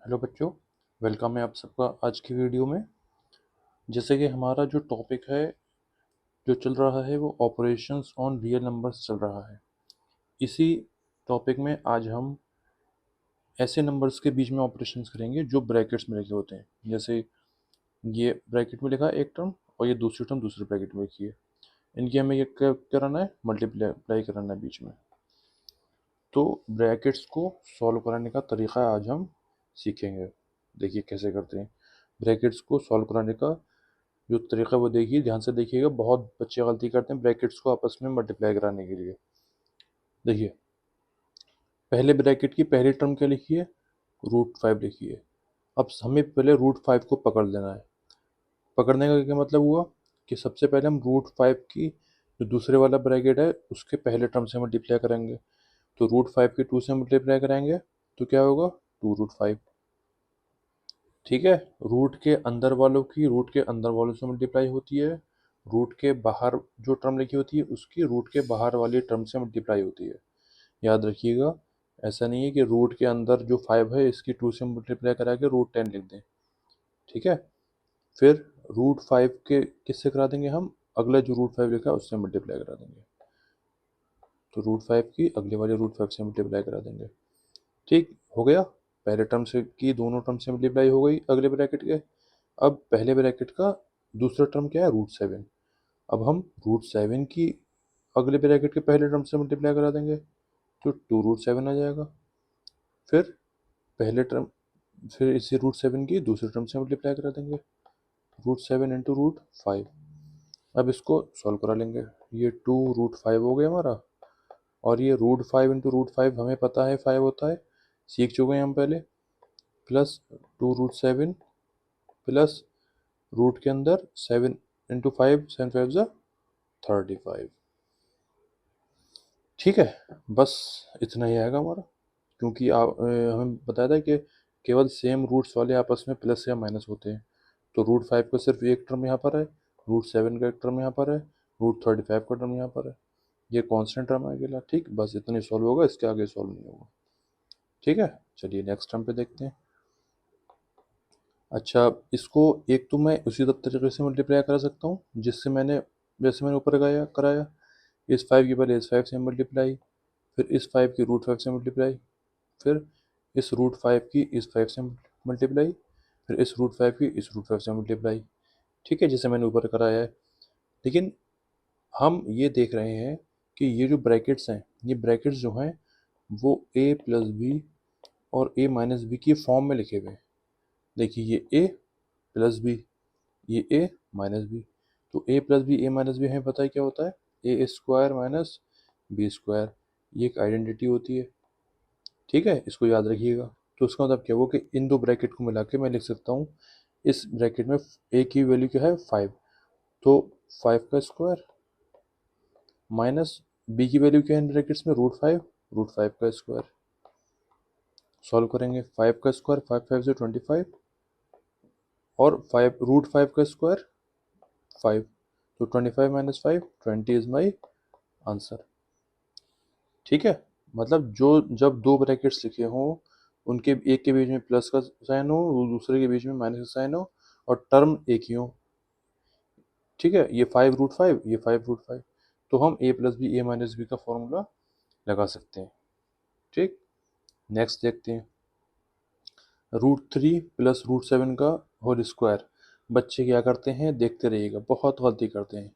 Hello बच्चों, welcome है आप सबका आज की वीडियो में। जैसे कि हमारा जो टॉपिक है जो चल रहा है वो ऑपरेशंस ऑन रियल नंबर्स चल रहा है। इसी टॉपिक में आज हम ऐसे नंबर्स के बीच में ऑपरेशंस करेंगे जो ब्रैकेट्स में लिखे होते हैं। जैसे ये ब्रैकेट में लिखा है एक टर्म और ये दूसरी टर्म दूसरे ब्रैकेट में लिखी है। इनकी हमें ये क्या कराना है, मल्टीप्लाई कराना है बीच में। तो ब्रैकेट्स को सॉल्व कराने का तरीका आज हम सीखेंगे। देखिए कैसे करते हैं ब्रैकेट्स को सॉल्व कराने का जो तरीका, वो देखिए ध्यान से देखिएगा। बहुत बच्चे गलती करते हैं ब्रैकेट्स को आपस में मल्टीप्लाई कराने के लिए। देखिए पहले ब्रैकेट की पहली टर्म क्या लिखी है, √5 लिखी है। अब हमें पहले √5 को पकड़ लेना है। पकड़ने का क्या मतलब हुआ कि सबसे पहले हम √5 की जो दूसरे वाला ब्रैकेट है उसके पहले टर्म से मल्टीप्लाई करेंगे। तो √5 की 2 से मल्टीप्लाई कराएंगे तो क्या होगा, 2√5। ठीक है, रूट के अंदर वालों की रूट के अंदर वालों से मल्टीप्लाई होती है। रूट के बाहर जो टर्म लिखी होती है उसकी रूट के बाहर वाली टर्म से मल्टीप्लाई होती है। याद रखिएगा, ऐसा नहीं है कि रूट के अंदर जो 5 है इसकी 2 से मल्टीप्लाई करा के √10 लिख दें। ठीक है, फिर √5 के किससे करा देंगे हम, अगला जो √5 लिखा है उससे मल्टीप्लाई करा देंगे। तो √5 की अगले वाले √5 से मल्टीप्लाई करा देंगे। ठीक हो गया, पहले टर्म से की दोनों टर्म से मल्टीप्लाई हो गई अगले ब्रैकेट के। अब पहले ब्रैकेट का दूसरा टर्म क्या है, √7। अब हम √7 की अगले ब्रैकेट के पहले टर्म से मल्टीप्लाई करा देंगे तो 2√7 आ जाएगा। फिर पहले टर्म, फिर इसी √7 की दूसरे टर्म से मल्टीप्लाई करा देंगे, √7 इंटू √5। अब इसको सॉल्व करा लेंगे। ये 2√5 हो गया हमारा, और ये √5 इंटू √5 हमें पता है 5 होता है, सीख चुके हैं हम पहले। प्लस 2√7 प्लस रूट के अंदर 7 इंटू 5, 7 5 ज़ा 35। ठीक है, बस इतना ही आएगा हमारा। क्योंकि हमें बताया था कि केवल सेम रूट्स वाले आपस में प्लस या माइनस होते हैं। तो √5 का सिर्फ एक टर्म यहाँ पर है, √7 का एक टर्म यहाँ पर है, √35 का टर्म यहाँ पर है। ये कांस्टेंट टर्म है अकेला। ठीक, बस इतना ही सॉल्व होगा, इसके आगे सॉल्व नहीं होगा। ठीक है, चलिए नेक्स्ट टर्म पे देखते हैं। अच्छा, इसको एक तो मैं उसी तरीके से मल्टीप्लाई करा सकता हूँ जिससे जैसे मैंने ऊपर कराया कराया। इस 5 की पहले इस 5 से मल्टीप्लाई, फिर इस 5 की √5 से मल्टीप्लाई, फिर इस √5 की इस 5 से मल्टीप्लाई, फिर इस √5 की इस √5 से मल्टीप्लाई। ठीक है, जैसे मैंने ऊपर कराया है। लेकिन हम ये देख रहे हैं कि ये जो ब्रैकेट्स हैं, ये ब्रैकेट्स जो हैं वो a प्लस बी और a माइनस बी की फॉर्म में लिखे हुए हैं। देखिए ये a प्लस बी, ये a माइनस बी। तो a plus B, a minus B हमें पता है क्या होता है, A square minus B square. ये एक आइडेंटिटी होती है। ठीक है, इसको याद रखिएगा। तो उसका मतलब क्या हुआ कि इन दो ब्रैकेट को मिला के मैं लिख सकता हूँ, इस ब्रैकेट में a की वैल्यू क्या है 5, तो 5 का स्क्वायर माइनस b की वैल्यू क्या है इन ब्रैकेट्स में √5, √5 का स्क्वायर। सॉल्व करेंगे, 5 का स्क्वायर 5 5 से 25, और 5 √5 का स्क्वायर 5। तो 25 माइनस 5 20 इज माई आंसर। ठीक है, मतलब जो जब दो ब्रैकेट्स लिखे हों उनके एक के बीच में प्लस का साइन हो, दूसरे के बीच में माइनस का साइन हो, और टर्म एक ही हो। ठीक है, ये 5 √5, ये 5 √5, तो हम a plus B, a minus B का फॉर्मूला लगा सकते हैं। ठीक, नेक्स्ट देखते हैं। √3 प्लस √7 का होल स्क्वायर। बच्चे क्या करते हैं, देखते रहिएगा, बहुत गलती करते हैं।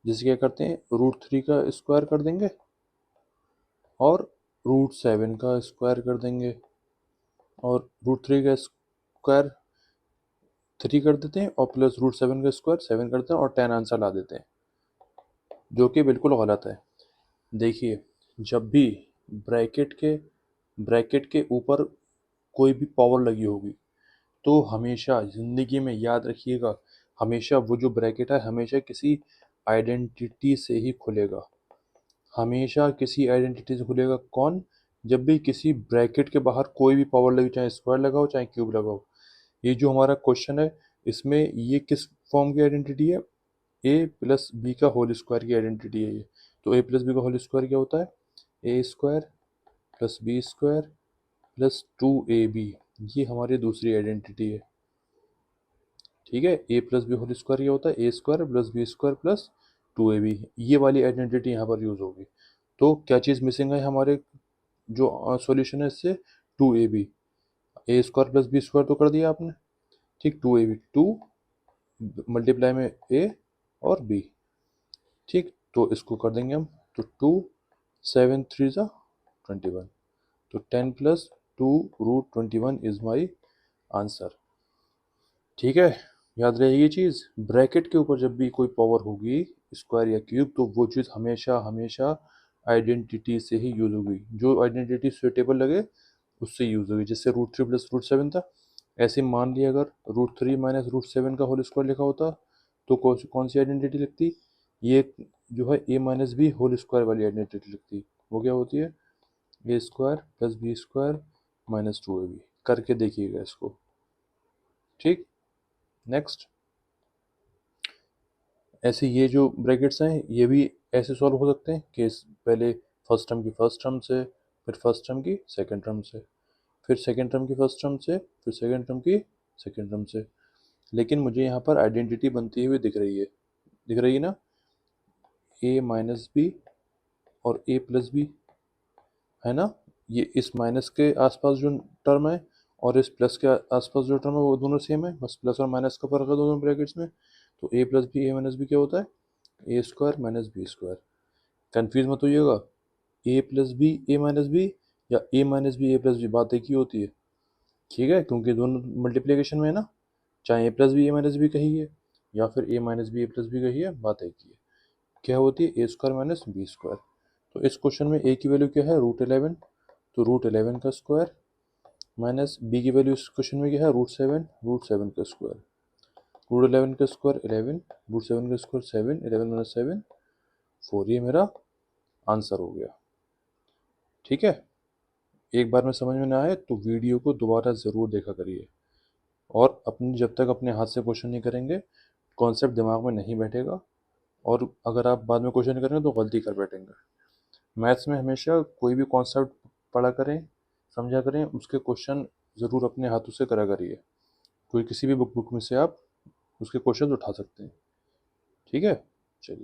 जैसे क्या करते हैं, √3 का स्क्वायर कर देंगे और √7 का स्क्वायर कर देंगे, और √3 का स्क्वायर 3 कर देते हैं, और प्लस √7 का स्क्वायर 7 करते हैं, और 10 आंसर ला देते हैं, जो कि बिल्कुल गलत है। देखिए, जब भी ब्रैकेट के ऊपर कोई भी पावर लगी होगी तो हमेशा ज़िंदगी में याद रखिएगा, हमेशा वो जो ब्रैकेट है हमेशा किसी आइडेंटिटी से ही खुलेगा। हमेशा किसी आइडेंटिटी से खुलेगा। कौन, जब भी किसी ब्रैकेट के बाहर कोई भी पावर लगे, चाहे स्क्वायर लगा हो चाहे क्यूब लगा हो। ये जो हमारा क्वेश्चन है इसमें ये किस फॉर्म की आइडेंटिटी है, ए प्लस बी का होल स्क्वायर की आइडेंटिटी है ये। तो ए प्लस बी का होल स्क्वायर क्या होता है, A square plus B square plus 2ab। ये हमारी दूसरी आइडेंटिटी है। ठीक है, A plus B whole square ये होता है A square plus B square plus 2ab। ये वाली आइडेंटिटी यहाँ पर यूज़ होगी। तो क्या चीज़ मिसिंग है हमारे जो सॉल्यूशन है इससे? 2ab। ए स्क्वायर प्लस बी स्क्वायर तो कर दिया आपने, ठीक। 2ab, 2 मल्टीप्लाई में ए और बी, ठीक। तो इसको कर देंगे हम। तो 2 7 3 ज़ा 21। तो 10 plus 2 root 21 is my answer. ठीक है, याद रहे ये चीज़। ब्रैकेट के ऊपर जब भी कोई पावर होगी, स्क्वायर या क्यूब, तो वो चीज़ हमेशा हमेशा आइडेंटिटी से ही यूज़ होगी। जो आइडेंटिटी सुटेबल लगे उससे यूज़ होगी। जैसे √3 प्लस √7 था, ऐसे मान लिया अगर √3 माइनस √7 का होल स्क्वायर लिखा होता तो कौन सी आइडेंटिटी लिखती? ये जो है A minus B whole square वाली आइडेंटिटी लिखती। वो क्या होती है? A square plus B square minus 2ab। करके देखिएगा इसको, ठीक। नेक्स्ट, ऐसे ये जो ब्रैकेट्स हैं ये भी ऐसे सॉल्व हो सकते हैं कि पहले फर्स्ट टर्म की फर्स्ट टर्म से, फिर फर्स्ट टर्म की सेकंड टर्म से, फिर सेकंड टर्म की फर्स्ट टर्म से, फिर सेकंड टर्म की सेकंड टर्म से। लेकिन मुझे यहाँ पर आइडेंटिटी बनती हुई दिख रही है ना? ए माइनस बी और ए प्लस बी, है ना? ये इस माइनस के आसपास जो टर्म है और इस प्लस के आसपास जो टर्म है वो दोनों सेम है, बस प्लस और माइनस का फर्क है दोनों ब्रैकेट्स में। तो A plus B A minus B क्या होता है? A square minus B square. Confuse मत होइएगा, A plus B A minus B या A minus B A plus B, बात एक ही होती है। ठीक है, क्योंकि दोनों मल्टीप्लिकेशन में है ना। चाहे ए plus B A minus B कहिए या फिर ए minus B A plus B कहिए, बात एक ही है। क्या होती है? A square minus B square. तो इस क्वेश्चन में ए की वैल्यू क्या है? √11। तो √11 का स्क्वायर माइनस बी की वैल्यू इस क्वेश्चन में क्या है? √7 का स्क्वायर। √11 का स्क्वायर 11, √7 का स्क्वायर 7, 11 माइनस 7 4। ये मेरा आंसर हो गया। ठीक है, एक बार में समझ में ना आए तो वीडियो को दोबारा ज़रूर देखा करिए। और अपनी जब तक अपने हाथ से क्वेश्चन नहीं करेंगे, कॉन्सेप्ट दिमाग में नहीं बैठेगा। और अगर आप बाद में क्वेश्चन करेंगे तो गलती कर बैठेंगे। मैथ्स में हमेशा कोई भी कॉन्सेप्ट पढ़ा करें, समझा करें, उसके क्वेश्चन ज़रूर अपने हाथों से करा करिए। कोई किसी भी बुक में से आप उसके क्वेश्चन उठा सकते हैं। ठीक है।